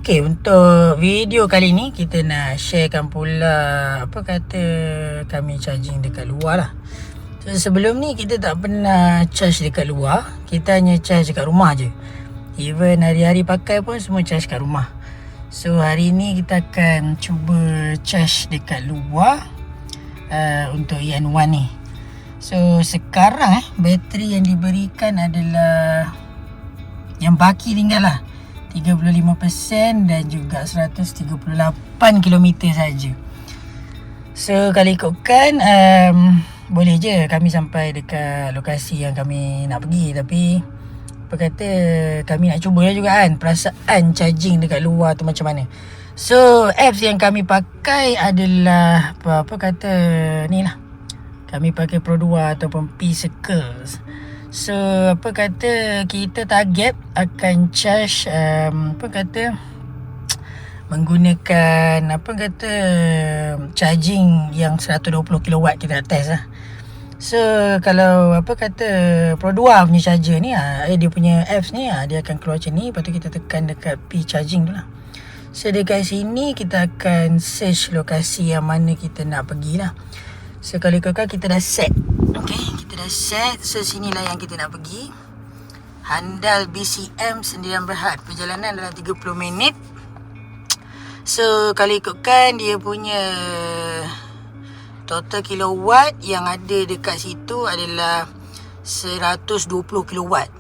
Okey, untuk video kali ni kita nak sharekan pula apa kata kami charging dekat luar lah. So sebelum ni kita tak pernah charge dekat luar, kita hanya charge dekat rumah je. Even hari-hari pakai pun semua charge kat rumah. So hari ni kita akan cuba charge dekat luar untuk EN1 ni. So sekarang bateri yang diberikan adalah yang baki tinggal lah 35% dan juga 138 km saja. So kalau ikutkan boleh je kami sampai dekat lokasi yang kami nak pergi. Tapi apa kata kami nak cuba juga kan perasaan charging dekat luar tu macam mana. So apps yang kami pakai adalah apa kata ni lah, kami pakai Pro2 ataupun P-Circles. So apa kata kita target akan charge apa kata menggunakan apa kata charging yang 120 kW kita nak test lah. So kalau apa kata Pro2 punya charger ni dia punya apps ni dia akan keluar macam ni. Lepas tu kita tekan dekat P charging tu lah. So dekat sini kita akan search lokasi yang mana kita nak pergilah. So kalau ikutkan kita dah set. Okay, kita dah set. So sinilah yang kita nak pergi. Handal BCM Sendirian Berhad. Perjalanan dalam 30 minit. So kalau ikutkan dia punya total kilowatt yang ada dekat situ adalah 120 kilowatt.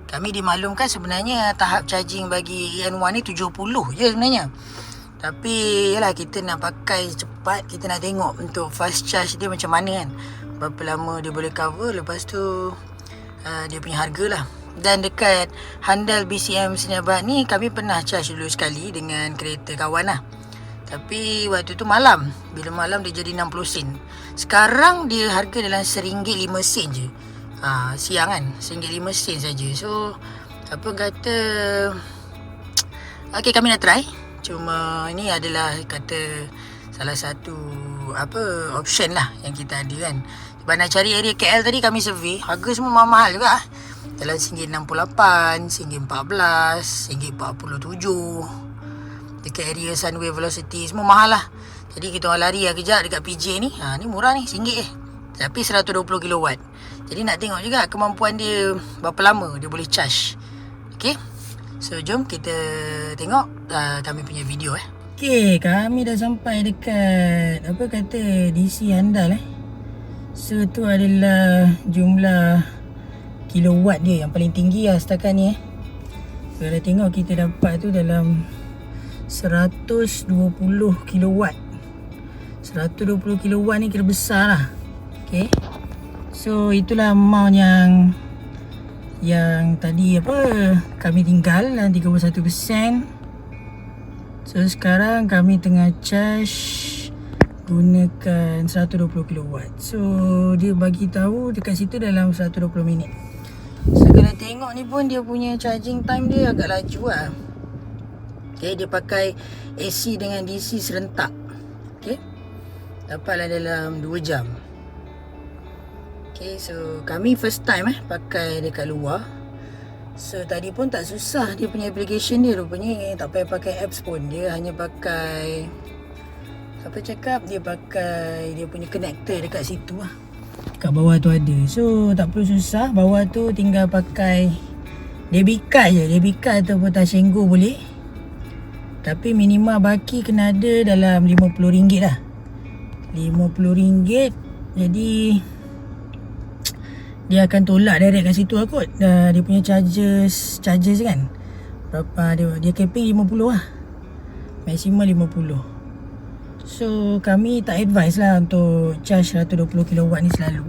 Kami dimaklumkan sebenarnya tahap charging bagi EN1 ni 70 je sebenarnya. Tapi yalah, kita nak pakai cepat, kita nak tengok untuk fast charge dia macam mana kan. Berapa lama dia boleh cover, lepas tu dia punya harga lah. Dan dekat handal BCM Sendirian Berhad ni kami pernah charge dulu sekali dengan kereta kawan lah. Tapi waktu tu malam. Bila malam dia jadi 60 sen. Sekarang dia harga dalam RM1.05 je. Siang kan, RM1.05 saja. So apa kata okey, kami nak try. Cuma ini adalah kata salah satu apa option lah yang kita ada kan. Sebab nak cari area KL tadi kami survey, harga semua mahal juga. Dalam RM1.68, RM1.14, RM1.47. Dekat area Sunway Velocity semua mahal lah. Jadi kita orang lari lah kejap dekat PJ ni. Ni murah ni, RM1 je. Tapi 120 kW. Jadi nak tengok juga kemampuan dia berapa lama dia boleh charge. Okay, so jom kita tengok kami punya video Okay, kami dah sampai dekat apa kata DC handal So tu adalah jumlah kilowatt dia yang paling tinggi lah setakat ni Kalau tengok kita dapat tu dalam 120 kilowatt. 120 kilowatt ni kira besar lah. Okay, so itulah amount yang tadi apa kami tinggal dalam 31%. So sekarang kami tengah charge gunakan 120 kW. So dia bagi tahu dekat situ dalam 120 minit. So kalau tengok ni pun dia punya charging time dia agak laju lah. Okay, dia pakai AC dengan DC serentak. Okay, dapatlah dalam 2 jam. Okay, so kami first time pakai dekat luar. So tadi pun tak susah dia punya application dia. Rupanya tak payah pakai apps pun. Dia hanya pakai siapa cakap dia pakai dia punya connector dekat situ lah. Kat bawah tu ada. So tak perlu susah. Bawah tu tinggal pakai debit card je. Debit card ataupun Touch 'n Go boleh. Tapi minimal baki kena ada dalam RM50 lah. RM50. Jadi dia akan tolak direct kat situ lah kot. Dia punya charges kan. Berapa dia capping 50 lah. Maksimum 50. So kami tak advise lah untuk charge 120 kW ni selalu.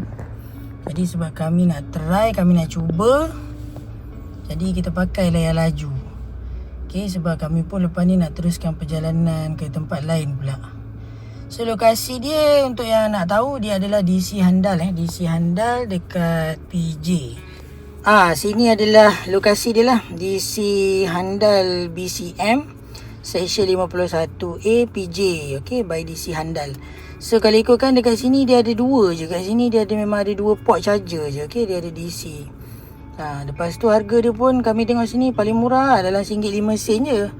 Jadi sebab kami nak try, kami nak cuba, jadi kita pakai lah yang laju. Okay, sebab kami pun lepas ni nak teruskan perjalanan ke tempat lain pula. So lokasi dia untuk yang nak tahu, dia adalah DC handal DC handal dekat PJ. Sini adalah lokasi dia lah, DC handal BCM Section 51A PJ. Okay, by DC handal. So kalau ikutkan dekat sini dia ada 2 je. Kat sini dia ada memang ada 2 port charger je. Okay, dia ada DC. Lepas tu harga dia pun kami tengok sini paling murah dalam RM1.05 je.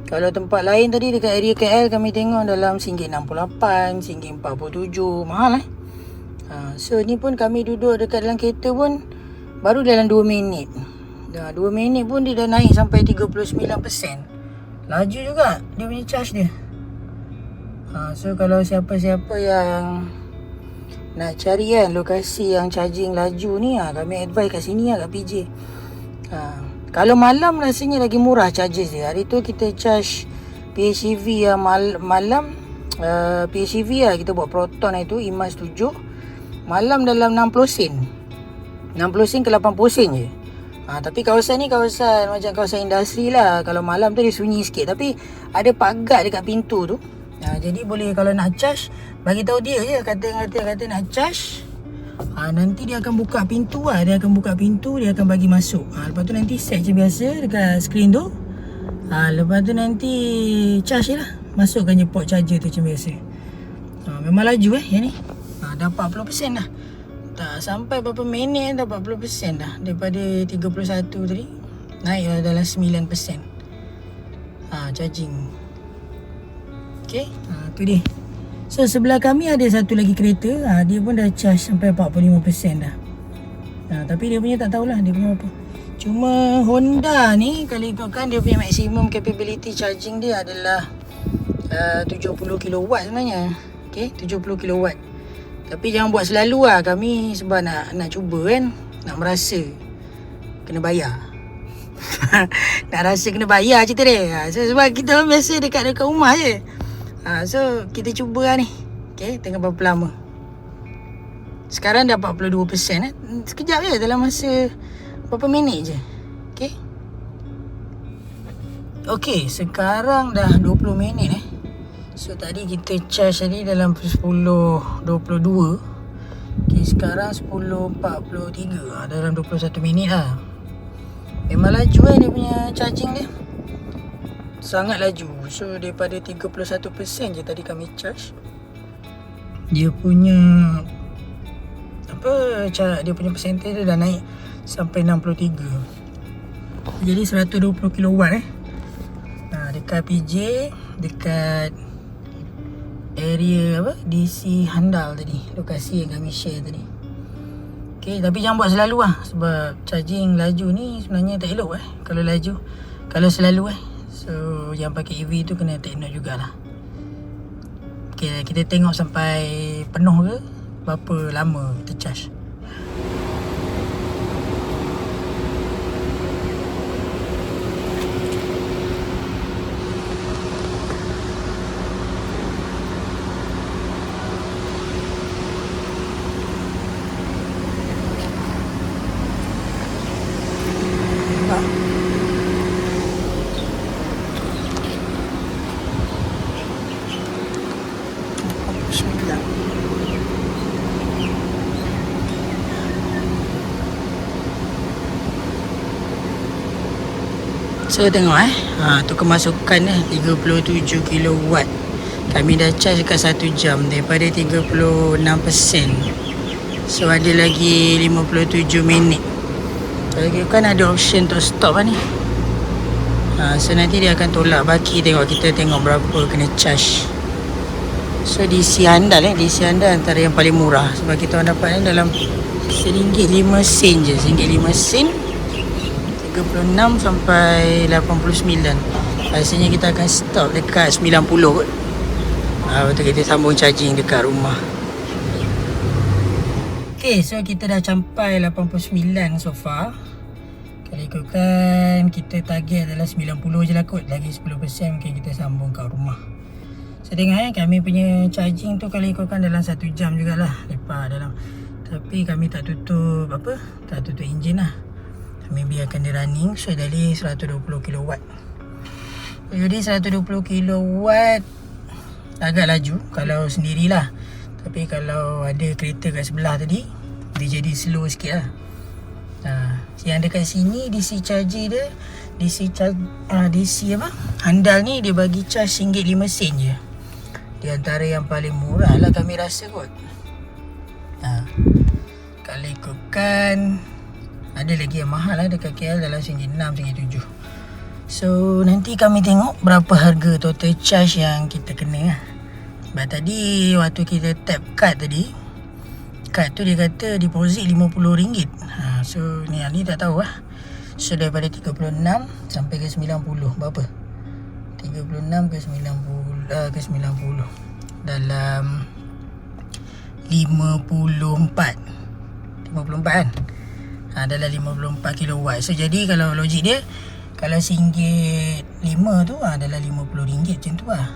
Kalau tempat lain tadi dekat area KL kami tengok dalam RM1.68, RM1.47, mahal So ni pun kami duduk dekat dalam kereta pun baru dalam 2 minit. Dah 2 minit pun dia dah naik sampai 39%. Laju juga dia punya charge dia. So kalau siapa-siapa yang nak cari kan lokasi yang charging laju ni, kami advise kat sini kat PJ. Kalau malam rasanya lagi murah charges dia. Hari tu kita charge PHEV yang malam, PHEV kita buat Proton itu IMAS 7. Malam dalam 60 sen. 60 sen ke 80 sen je. Tapi kawasan ni kawasan macam kawasan industri lah. Kalau malam tu dia sunyi sikit, tapi ada pagar dekat pintu tu. Jadi boleh kalau nak charge, bagi tahu dia je, kata nak charge. Nanti dia akan buka pintu dia akan buka pintu, dia akan bagi masuk. Lepas tu nanti set je biasa dekat skrin tu. Lepas tu nanti charge je lah. Masukkan je port charger tu macam biasa. Memang laju yang ni. Dah 40% dah. Tak sampai berapa minit dah 40% dah. Daripada 31 tadi naik dalam 9% charging. Okay, tu dia. So sebelah kami ada satu lagi kereta, dia pun dah charge sampai 45% dah. Tapi dia punya tak tahulah dia punya apa. Cuma Honda ni kalau ikutkan dia punya maximum capability charging dia adalah 70 kW sebenarnya. Okay, 70 kW. Tapi jangan buat selalu kami sebab nak cuba kan, nak merasa kena bayar. Nak rasa kena bayar cerita dia. So sebab kita biasa dekat rumah je. So kita cuba ni. Okay, tengok berapa lama. Sekarang dah 42%. Sekejap je, dalam masa berapa minit je. Okay. Okay, sekarang dah 20 minit So tadi kita charge tadi dalam 10.22. Okay, sekarang 10.43. Dalam 21 minit lah. Memang laju dia punya charging dia. Sangat laju. So daripada 31% je tadi kami charge, dia punya dia punya percentage dia dah naik sampai 63. Jadi 120 kW dekat PJ, dekat area DC Handal tadi, lokasi yang kami share tadi. Okay, tapi jangan buat selalu sebab charging laju ni sebenarnya tak elok kalau laju, kalau selalu So yang pakai EV tu kena take note jugalah. Okay, kita tengok sampai penuh ke berapa lama kita charge. So tengok tu kemasukan 37 kW. Kami dah charge dekat 1 jam daripada 36%. So ada lagi 57 minit. Kalau kan ada option untuk stop ni. So nanti dia akan tolak baki, kita tengok berapa kena charge. So DC Handal DC Handal antara yang paling murah sebab kita orang dapat dalam RM1.05 je. RM1.05 36 sampai 89. Rasanya kita akan stop dekat 90 kot. Lepas tu kita sambung charging dekat rumah. Okay, so kita dah sampai 89 so far. Kalau ikutkan kita target adalah 90 je lah kot. Lagi 10% mungkin kita sambung kat rumah. So tengok kami punya charging tu kalau ikutkan dalam 1 jam jugalah lepas dalam. Tapi kami tak tutup tak tutup enjin lah. Kami biarkan dia running. So dari 120 kW. Jadi 120 kW agak laju kalau sendirilah. Tapi kalau ada kereta kat sebelah tadi, dia jadi slow sikit lah. Yang dekat sini DC charger dia, DC Handal ni dia bagi charge RM1.05 je. Di antara yang paling murah lah kami rasa kot. Kalau ikutkan ada lagi yang mahal lah dekat KL dalam RM1.6, RM1.7. So nanti kami tengok berapa harga total charge yang kita kena lah. Sebab tadi waktu kita tap kad tadi, kad tu dia kata deposit RM50. So ni tak tahu lah. So daripada 36 sampai ke 90 berapa? 36 ke 90 ke 90 dalam 54 kan? Dalam 54 kilowatt. So jadi kalau logik dia, kalau RM1.5 tu dalam RM50 macam tu lah.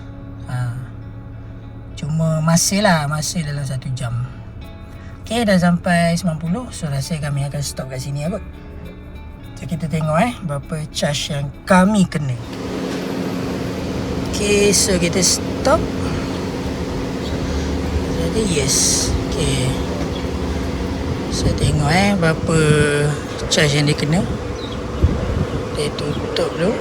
Cuma masa dalam 1 jam. Okay, dah sampai 90. So rasa kami akan stop kat sini kot. So kita tengok berapa charge yang kami kena. Okay, so kita stop. Jadi yes. Okay, so tengok berapa charge yang dia kena. Dia tutup dulu.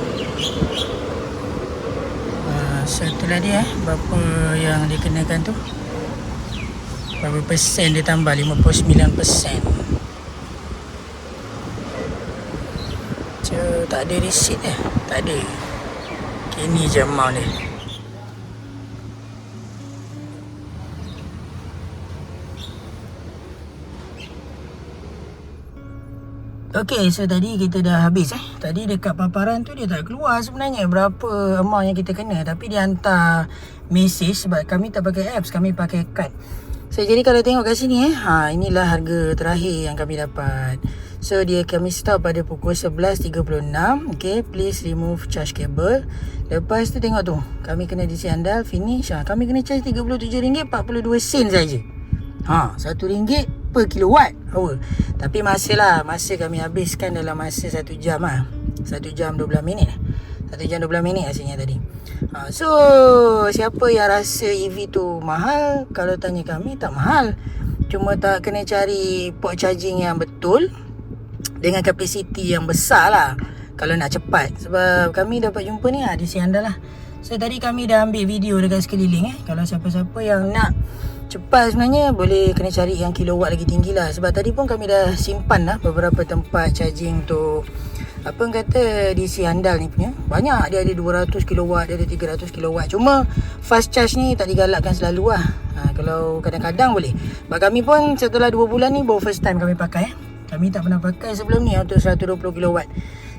So itulah dia berapa yang dikenakan tu. Berapa persen dia tambah? 59%. So tak ada receipt tak ada. Okay, ni je amount dia. Okay, so tadi kita dah habis Tadi dekat paparan tu dia tak keluar sebenarnya berapa amount yang kita kena. Tapi dia hantar message sebab kami tak pakai apps, kami pakai kad. So jadi kalau tengok kat sini inilah harga terakhir yang kami dapat. So kami stop pada pukul 11.36. Okay, please remove charge cable. Lepas tu tengok tu, kami kena DC andal finish. Kami kena charge RM37.42 saja. RM1 per kilowatt hour. Tapi masa kami habiskan dalam masa 1 jam 1 jam 12 minit 1 jam 12 minit rasanya tadi. So siapa yang rasa EV tu mahal, kalau tanya kami tak mahal. Cuma tak kena cari port charging yang betul dengan kapasiti yang besar lah kalau nak cepat. Sebab kami dapat jumpa ni di Siandal lah. So tadi kami dah ambil video dekat sekeliling Kalau siapa-siapa yang nak cepat sebenarnya boleh kena cari yang kilowatt lagi tinggi lah. Sebab tadi pun kami dah simpan beberapa tempat charging tu. Apa kata DC andal ni punya banyak. Dia ada 200 kilowatt, dia ada 300 kilowatt. Cuma fast charge ni tak digalakkan selalu lah. Kalau kadang-kadang boleh. Sebab kami pun setelah 2 bulan ni baru first time kami pakai Kami tak pernah pakai sebelum ni untuk 120 kilowatt.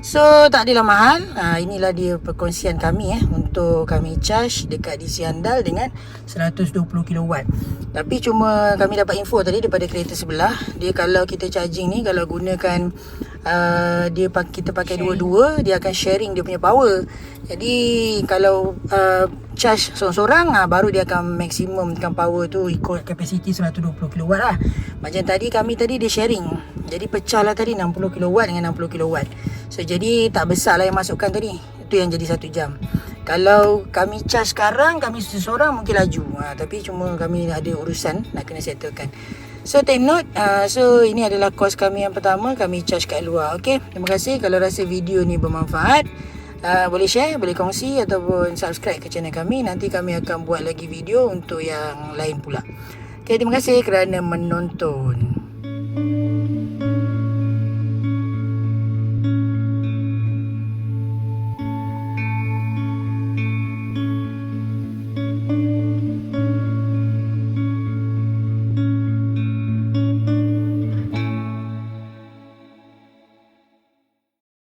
So tak adalah mahal. Inilah dia perkongsian kami untuk kami charge dekat DC andal dengan 120 kilowatt. Tapi cuma kami dapat info tadi daripada kereta sebelah. Dia kalau kita charging ni, kalau gunakan kita pakai dua-dua, dia akan sharing dia punya power. Jadi kalau charge seorang-seorang baru dia akan maksimumkan power tu ikut kapasiti 120 kilowatt lah. Macam tadi kami tadi dia sharing. Jadi pecah lah tadi 60 kilowatt dengan 60 kilowatt. So jadi tak besar lah yang masukkan tadi. Itu yang jadi 1 jam. Kalau kami charge sekarang, kami seseorang mungkin laju. Tapi cuma kami ada urusan nak kena settlekan. So take note. So ini adalah kos kami yang pertama, kami charge kat luar. Okay, terima kasih. Kalau rasa video ni bermanfaat, boleh share, boleh kongsi ataupun subscribe ke channel kami. Nanti kami akan buat lagi video untuk yang lain pula. Okay, terima kasih kerana menonton.